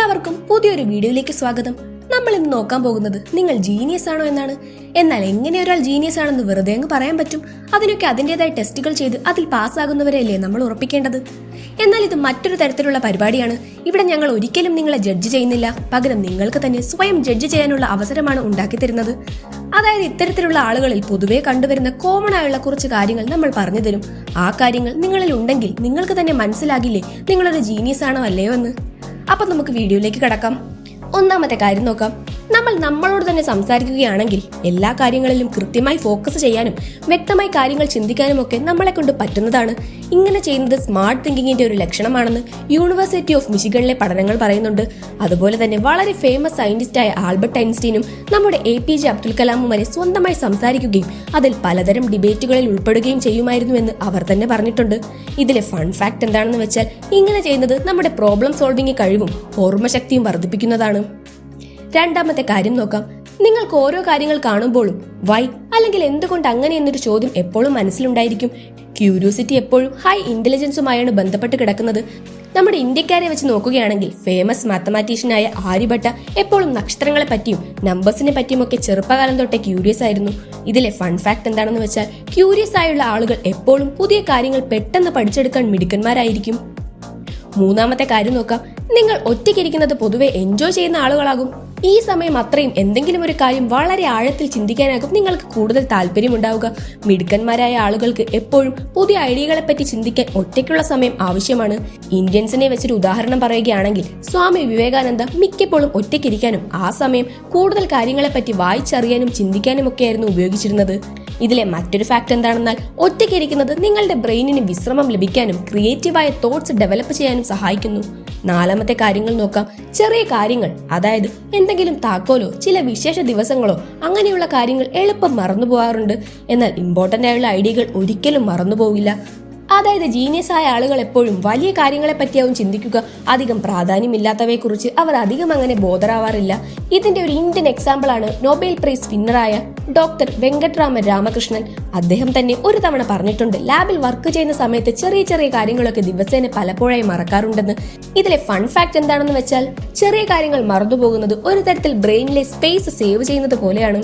എല്ലാവർക്കും പുതിയൊരു വീഡിയോയിലേക്ക് സ്വാഗതം. നമ്മൾ ഇന്ന് നോക്കാൻ പോകുന്നത് നിങ്ങൾ ജീനിയസ് ആണോ എന്നാണ്. എന്നാൽ എങ്ങനെ ഒരാൾ ജീനിയസ് ആണെന്ന് വെറുതെ അങ്ങ് പറയാൻ പറ്റും? അതിനൊക്കെ അതിൻ്റെതായ ടെസ്റ്റുകൾ ചെയ്ത് അതിൽ പാസ്സാകുന്നവരെയല്ലേ നമ്മൾ ഉറപ്പിക്കേണ്ടത്. എന്നാൽ ഇത് മറ്റൊരു തരത്തിലുള്ള പരിപാടിയാണ്. ഇവിടെ ഞങ്ങൾ ഒരിക്കലും നിങ്ങളെ ജഡ്ജ് ചെയ്യുന്നില്ല, പകരം നിങ്ങൾക്ക് തന്നെ സ്വയം ജഡ്ജ് ചെയ്യാനുള്ള അവസരമാണ് ഉണ്ടാക്കി തരുന്നത്. അതായത് ഇത്തരത്തിലുള്ള ആളുകളിൽ പൊതുവെ കണ്ടുവരുന്ന കോമൺ ആയുള്ള കുറച്ച് കാര്യങ്ങൾ നമ്മൾ പറഞ്ഞു തരും. ആ കാര്യങ്ങൾ നിങ്ങളിൽ ഉണ്ടെങ്കിൽ നിങ്ങൾക്ക് തന്നെ മനസ്സിലാകില്ലേ നിങ്ങളൊരു ജീനിയസ് ആണോ അല്ലയോ എന്ന്. അപ്പൊ നമുക്ക് വീഡിയോയിലേക്ക് കടക്കാം. ഒന്നാമത്തെ കാര്യം നോക്കാം. നമ്മൾ നമ്മളോട് തന്നെ സംസാരിക്കുകയാണെങ്കിൽ എല്ലാ കാര്യങ്ങളിലും കൃത്യമായി ഫോക്കസ് ചെയ്യാനും വ്യക്തമായി കാര്യങ്ങൾ ചിന്തിക്കാനും ഒക്കെ നമ്മളെ കൊണ്ട് പറ്റുന്നതാണ്. ഇങ്ങനെ ചെയ്യുന്നത് സ്മാർട്ട് തിങ്കിങ്ങിന്റെ ഒരു ലക്ഷണമാണെന്ന് യൂണിവേഴ്സിറ്റി ഓഫ് മിഷിഗണിലെ പഠനങ്ങൾ പറയുന്നുണ്ട്. അതുപോലെ തന്നെ വളരെ ഫേമസ് സയന്റിസ്റ്റായ ആൽബർട്ട് ഐൻസ്റ്റീനും നമ്മുടെ APJ അബ്ദുൽ കലാമും വരെ സ്വന്തമായി സംസാരിക്കുകയും അതിൽ പലതരം ഡിബേറ്റുകളിൽ ഉൾപ്പെടുകയും ചെയ്യുമായിരുന്നു എന്ന് അവർ തന്നെ പറഞ്ഞിട്ടുണ്ട്. ഇതിലെ ഫൺ ഫാക്ട് എന്താണെന്ന് വെച്ചാൽ ഇങ്ങനെ ചെയ്യുന്നത് നമ്മുടെ പ്രോബ്ലം സോൾവിംഗ് കഴിവും ഓർമ്മശക്തിയും വർദ്ധിപ്പിക്കുന്നതാണ്. രണ്ടാമത്തെ കാര്യം നോക്കാം. നിങ്ങൾക്ക് ഓരോ കാര്യങ്ങൾ കാണുമ്പോഴും വൈ അല്ലെങ്കിൽ എന്തുകൊണ്ട് അങ്ങനെ എന്നൊരു ചോദ്യം എപ്പോഴും മനസ്സിലുണ്ടായിരിക്കും. ക്യൂരിയോസിറ്റി എപ്പോഴും ഹൈ ഇന്റലിജൻസുമായാണ് ബന്ധപ്പെട്ട് കിടക്കുന്നത്. നമ്മുടെ ഇന്ത്യക്കാരെ വെച്ച് നോക്കുകയാണെങ്കിൽ ഫേമസ് മാത്തമാറ്റീഷ്യനായ ആര്യഭട്ട എപ്പോഴും നക്ഷത്രങ്ങളെ പറ്റിയും നമ്പേഴ്സിനെ പറ്റിയും ഒക്കെ ചെറുപ്പകാലം തൊട്ടേ ക്യൂരിയസ് ആയിരുന്നു. ഇതിലെ ഫൺ ഫാക്ട് എന്താണെന്ന് വെച്ചാൽ ക്യൂരിയസ് ആയുള്ള ആളുകൾ എപ്പോഴും പുതിയ കാര്യങ്ങൾ പെട്ടെന്ന് പഠിച്ചെടുക്കാൻ മിടുക്കന്മാരായിരിക്കും. മൂന്നാമത്തെ കാര്യം നോക്കാം. നിങ്ങൾ ഒറ്റയ്ക്കിരിക്കുന്നത് പൊതുവെ എൻജോയ് ചെയ്യുന്ന ആളുകളാകും. ഈ സമയം അത്രയും എന്തെങ്കിലും ഒരു കാര്യം വളരെ ആഴത്തിൽ ചിന്തിക്കാനാകും നിങ്ങൾക്ക് കൂടുതൽ താല്പര്യമുണ്ടാവുക. മിടുക്കന്മാരായ ആളുകൾക്ക് എപ്പോഴും പുതിയ ഐഡിയകളെ പറ്റി ചിന്തിക്കാൻ ഒറ്റയ്ക്കുള്ള സമയം ആവശ്യമാണ്. ഇന്ത്യൻസിനെ വെച്ചൊരു ഉദാഹരണം പറയുകയാണെങ്കിൽ സ്വാമി വിവേകാനന്ദ മിക്കപ്പോഴും ഒറ്റയ്ക്കിരിക്കാനും ആ സമയം കൂടുതൽ കാര്യങ്ങളെ പറ്റി വായിച്ചറിയാനും ചിന്തിക്കാനും ഒക്കെയായിരുന്നു ഉപയോഗിച്ചിരുന്നത്. ഇതിലെ മറ്റൊരു ഫാക്ട് എന്താണെന്നാൽ ഒറ്റയ്ക്കിരിക്കുന്നത് നിങ്ങളുടെ ബ്രെയിനിന് വിശ്രമം ലഭിക്കാനും ക്രിയേറ്റീവായ തോട്ട്സ് ഡെവലപ്പ് ചെയ്യാനും സഹായിക്കുന്നു. നാലാമത്തെ കാര്യങ്ങൾ നോക്കാം. ചെറിയ കാര്യങ്ങൾ, അതായത് എന്തെങ്കിലും താക്കോലോ ചില വിശേഷ ദിവസങ്ങളോ അങ്ങനെയുള്ള കാര്യങ്ങൾ എളുപ്പം മറന്നു പോകാറുണ്ട്. എന്നാൽ ഇമ്പോർട്ടന്റ് ആയുള്ള ഐഡിയകൾ ഒരിക്കലും മറന്നു പോകില്ല. അതായത് ജീനിയസ് ആയ ആളുകൾ എപ്പോഴും വലിയ കാര്യങ്ങളെ പറ്റിയാവും ചിന്തിക്കുക. അധികം പ്രാധാന്യമില്ലാത്തവയെ കുറിച്ച് അവർ അധികം അങ്ങനെ ബോധറാവാറില്ല. ഇതിന്റെ ഒരു ഇന്ത്യൻ എക്സാമ്പിൾ ആണ് Nobel prize വിന്നറായ doctor Venkitaraman Ramakrishnan. അദ്ദേഹം തന്നെ ഒരു തവണ പറഞ്ഞിട്ടുണ്ട് ലാബിൽ വർക്ക് ചെയ്യുന്ന സമയത്ത് ചെറിയ ചെറിയ കാര്യങ്ങളൊക്കെ ദിവസേന പലപ്പോഴായി മറക്കാറുണ്ടെന്ന്. ഇതിലെ ഫൺ ഫാക്ട് എന്താണെന്ന് വെച്ചാൽ ചെറിയ കാര്യങ്ങൾ മറന്നുപോകുന്നത് ഒരു തരത്തിൽ ബ്രെയിനിലെ സ്പേസ് സേവ് ചെയ്യുന്നത് പോലെയാണ്.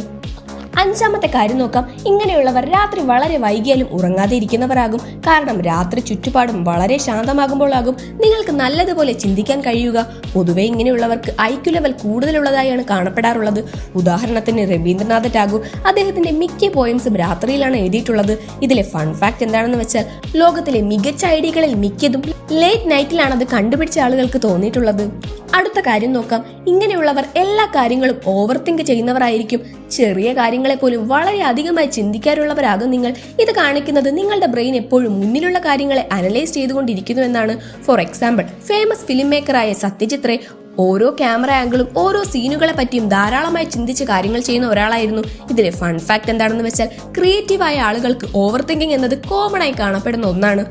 അഞ്ചാമത്തെ കാര്യം നോക്കാം. ഇങ്ങനെയുള്ളവർ രാത്രി വളരെ വൈകിയാലും ഉറങ്ങാതെ ഇരിക്കുന്നവരാകും. കാരണം രാത്രി ചുറ്റുപാടും വളരെ ശാന്തമാകുമ്പോഴാകും നിങ്ങൾക്ക് നല്ലതുപോലെ ചിന്തിക്കാൻ കഴിയുക. പൊതുവെ ഇങ്ങനെയുള്ളവർക്ക് IQ ലെവൽ കൂടുതലുള്ളതായാണ് കാണപ്പെടാറുള്ളത്. ഉദാഹരണത്തിന് രവീന്ദ്രനാഥ ടാഗോർ അദ്ദേഹത്തിന്റെ മിക്ക പോയംസും രാത്രിയിലാണ് എഴുതിയിട്ടുള്ളത്. ഇതിലെ ഫൺ ഫാക്ട് എന്താണെന്ന് വെച്ചാൽ ലോകത്തിലെ മികച്ച ഐഡിയകളിൽ മിക്കതും ലേറ്റ് നൈറ്റിലാണ് അത് കണ്ടുപിടിച്ച ആളുകൾക്ക് തോന്നിയിട്ടുള്ളത്. അടുത്ത കാര്യം നോക്കാം. ഇങ്ങനെയുള്ളവർ എല്ലാ കാര്യങ്ങളും ഓവർ തിങ്ക് ചെയ്യുന്നവരായിരിക്കും. ചെറിയ കാര്യങ്ങളെ പോലും വളരെ അധികമായി ചിന്തിക്കാറുള്ളവരാകും നിങ്ങൾ. ഇത് കാണിക്കുന്നത് നിങ്ങളുടെ ബ്രെയിൻ എപ്പോഴും മുന്നിലുള്ള കാര്യങ്ങളെ അനലൈസ് ചെയ്തുകൊണ്ടിരിക്കുന്നു എന്നാണ്. ഫോർ എക്സാമ്പിൾ, ഫേമസ് ഫിലിം മേക്കറായ സത്യജിത് റേ ഓരോ ക്യാമറ ആംഗിളും ഓരോ സീനുകളെ പറ്റിയും ധാരാളമായി ചിന്തിച്ച് കാര്യങ്ങൾ ചെയ്യുന്ന ഒരാളായിരുന്നു. ഇതിലെ ഫൺ ഫാക്ട് എന്താണെന്ന് വെച്ചാൽ ക്രിയേറ്റീവായ ആളുകൾക്ക് ഓവർ തിങ്കിങ് എന്നത് കോമൺ ആയി കാണപ്പെടുന്ന ഒന്നാണ്.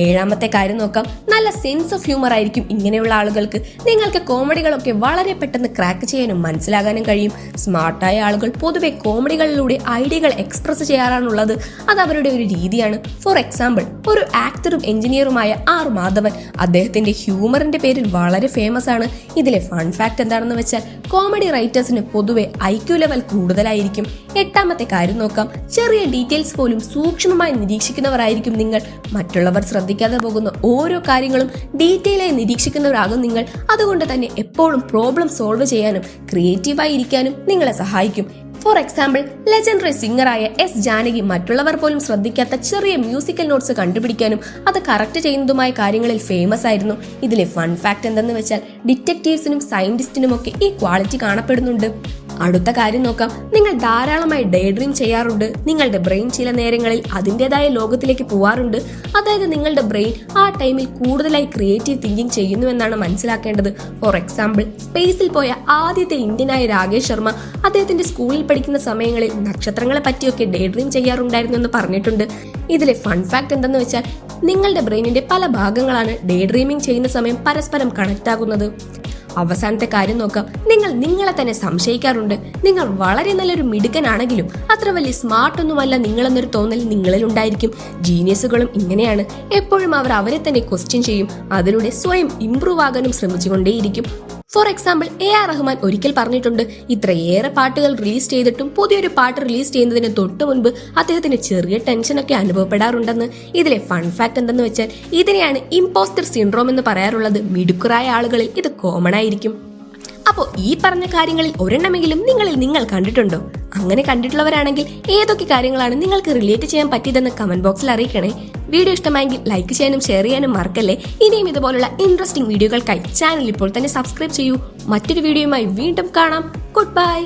ഏഴാമത്തെ കാര്യം നോക്കാം. നല്ല സെൻസ് ഓഫ് ഹ്യൂമർ ആയിരിക്കും ഇങ്ങനെയുള്ള ആളുകൾക്ക്. നിങ്ങൾക്ക് കോമഡികളൊക്കെ വളരെ പെട്ടെന്ന് ക്രാക്ക് ചെയ്യാനും മനസ്സിലാകാനും കഴിയും. സ്മാർട്ടായ ആളുകൾ പൊതുവെ കോമഡികളിലൂടെ ഐഡിയകൾ എക്സ്പ്രസ് ചെയ്യാറാണുള്ളത്. അത് അവരുടെ ഒരു രീതിയാണ്. ഫോർ എക്സാമ്പിൾ, ഒരു ആക്ടറും എഞ്ചിനീയറുമായ R മാധവൻ, അദ്ദേഹത്തിന്റെ ഹ്യൂമറിന്റെ പേരിൽ വളരെ ഫേമസ് ആണ്. ഇതിലെ ഫൺ ഫാക്ട് എന്താണെന്ന് വെച്ചാൽ കോമഡി റൈറ്റേഴ്സിന് പൊതുവെ IQ ലെവൽ കൂടുതലായിരിക്കും. എട്ടാമത്തെ കാര്യം നോക്കാം. ചെറിയ ഡീറ്റെയിൽസ് പോലും സൂക്ഷ്മമായി നിരീക്ഷിക്കുന്നവരായിരിക്കും നിങ്ങൾ. മറ്റുള്ളവർ ശ്രദ്ധിക്കാതെ പോകുന്ന ഓരോ കാര്യങ്ങളും ഡീറ്റെയിലായി നിരീക്ഷിക്കുന്നവരാകും നിങ്ങൾ. അതുകൊണ്ട് തന്നെ എപ്പോഴും പ്രോബ്ലം സോൾവ് ചെയ്യാനും ക്രിയേറ്റീവായി ഇരിക്കാനും നിങ്ങളെ സഹായിക്കും. ഫോർ എക്സാമ്പിൾ, ലെജൻഡറി സിംഗറായ S ജാനകി മറ്റുള്ളവർ പോലും ശ്രദ്ധിക്കാത്ത ചെറിയ മ്യൂസിക്കൽ നോട്ട്സ് കണ്ടുപിടിക്കാനും അത് കറക്റ്റ് ചെയ്യുന്നതുമായ കാര്യങ്ങളിൽ ഫേമസ് ആയിരുന്നു. ഇതിലെ ഫൺ ഫാക്ട് എന്തെന്ന് വെച്ചാൽ ഡിറ്റക്റ്റീവ്സിനും സയന്റിസ്റ്റിനും ഒക്കെ ഈ ക്വാളിറ്റി കാണപ്പെടുന്നുണ്ട്. അടുത്ത കാര്യം നോക്കാം. നിങ്ങൾ ധാരാളമായി ഡേ ഡ്രീം ചെയ്യാറുണ്ട്. നിങ്ങളുടെ ബ്രെയിൻ ചില നേരങ്ങളിൽ അതിൻ്റെതായ ലോകത്തിലേക്ക് പോവാറുണ്ട്. അതായത് നിങ്ങളുടെ ബ്രെയിൻ ആ ടൈമിൽ കൂടുതലായി ക്രിയേറ്റീവ് തിങ്കിങ് ചെയ്യുന്നു എന്നാണ് മനസ്സിലാക്കേണ്ടത്. ഫോർ എക്സാമ്പിൾ, സ്പേസിൽ പോയ ആദ്യത്തെ ഇന്ത്യനായ രാകേഷ് ശർമ്മ അദ്ദേഹത്തിന്റെ സ്കൂളിൽ പഠിക്കുന്ന സമയങ്ങളിൽ നക്ഷത്രങ്ങളെ പറ്റിയൊക്കെ ഡേ ഡ്രീം ചെയ്യാറുണ്ടായിരുന്നു എന്ന് പറഞ്ഞിട്ടുണ്ട്. ഇതിലെ ഫൺ ഫാക്ട് എന്തെന്ന് വെച്ചാൽ നിങ്ങളുടെ ബ്രെയിനിന്റെ പല ഭാഗങ്ങളാണ് ഡേ ഡ്രീമിംഗ് ചെയ്യുന്ന സമയം പരസ്പരം കണക്ട് ആകുന്നത്. അവസാനത്തെ കാര്യം നോക്കാം. നിങ്ങൾ നിങ്ങളെ തന്നെ സംശയിക്കാറുണ്ട്. നിങ്ങൾ വളരെ നല്ലൊരു മിടുക്കനാണെങ്കിലും അത്ര വലിയ സ്മാർട്ട് ഒന്നുമല്ല നിങ്ങളെന്നൊരു തോന്നൽ നിങ്ങളിൽ ഉണ്ടായിരിക്കും. ജീനിയസുകളും ഇങ്ങനെയാണ്. എപ്പോഴും അവർ അവരെ തന്നെ ക്വസ്റ്റ്യൻ ചെയ്യും. അതിലൂടെ സ്വയം ഇംപ്രൂവ് ആകാനും ശ്രമിച്ചുകൊണ്ടേയിരിക്കും. ഫോർ എക്സാമ്പിൾ AR റഹ്മാൻ ഒരിക്കൽ പറഞ്ഞിട്ടുണ്ട്, ഇത്രയേറെ പാട്ടുകൾ റിലീസ് ചെയ്തിട്ടും പുതിയൊരു പാട്ട് റിലീസ് ചെയ്യുന്നതിന് തൊട്ടു മുൻപ് അദ്ദേഹത്തിന് ചെറിയ ടെൻഷനൊക്കെ അനുഭവപ്പെടാറുണ്ടെന്ന്. ഇതിലെ ഫൺ ഫാക്ട് എന്തെന്ന് വെച്ചാൽ ഇതിനെയാണ് ഇമ്പോസ്റ്റർ സിൻഡ്രോം എന്ന് പറയാറുള്ളത്. മിടുക്കരായ ആളുകളിൽ ഇത് കോമൺ ആയിരിക്കും. അപ്പോൾ ഈ പറഞ്ഞ കാര്യങ്ങളിൽ ഒരെണ്ണമെങ്കിലും നിങ്ങൾ കണ്ടിട്ടുണ്ടോ? അങ്ങനെ കണ്ടിട്ടുള്ളവരാണെങ്കിൽ ഏതൊക്കെ കാര്യങ്ങളാണ് നിങ്ങൾക്ക് റിലേറ്റ് ചെയ്യാൻ പറ്റിയതെന്ന് കമന്റ് ബോക്സിൽ അറിയിക്കണേ. വീഡിയോ ഇഷ്ടമായെങ്കിൽ ലൈക്ക് ചെയ്യാനും ഷെയർ ചെയ്യാനും മറക്കല്ലേ. ഇനിയും ഇതുപോലുള്ള ഇൻട്രസ്റ്റിംഗ് വീഡിയോകൾക്കായി ചാനൽ ഇപ്പോൾ തന്നെ സബ്സ്ക്രൈബ് ചെയ്യൂ. മറ്റൊരു വീഡിയോയുമായി വീണ്ടും കാണാം. Good bye.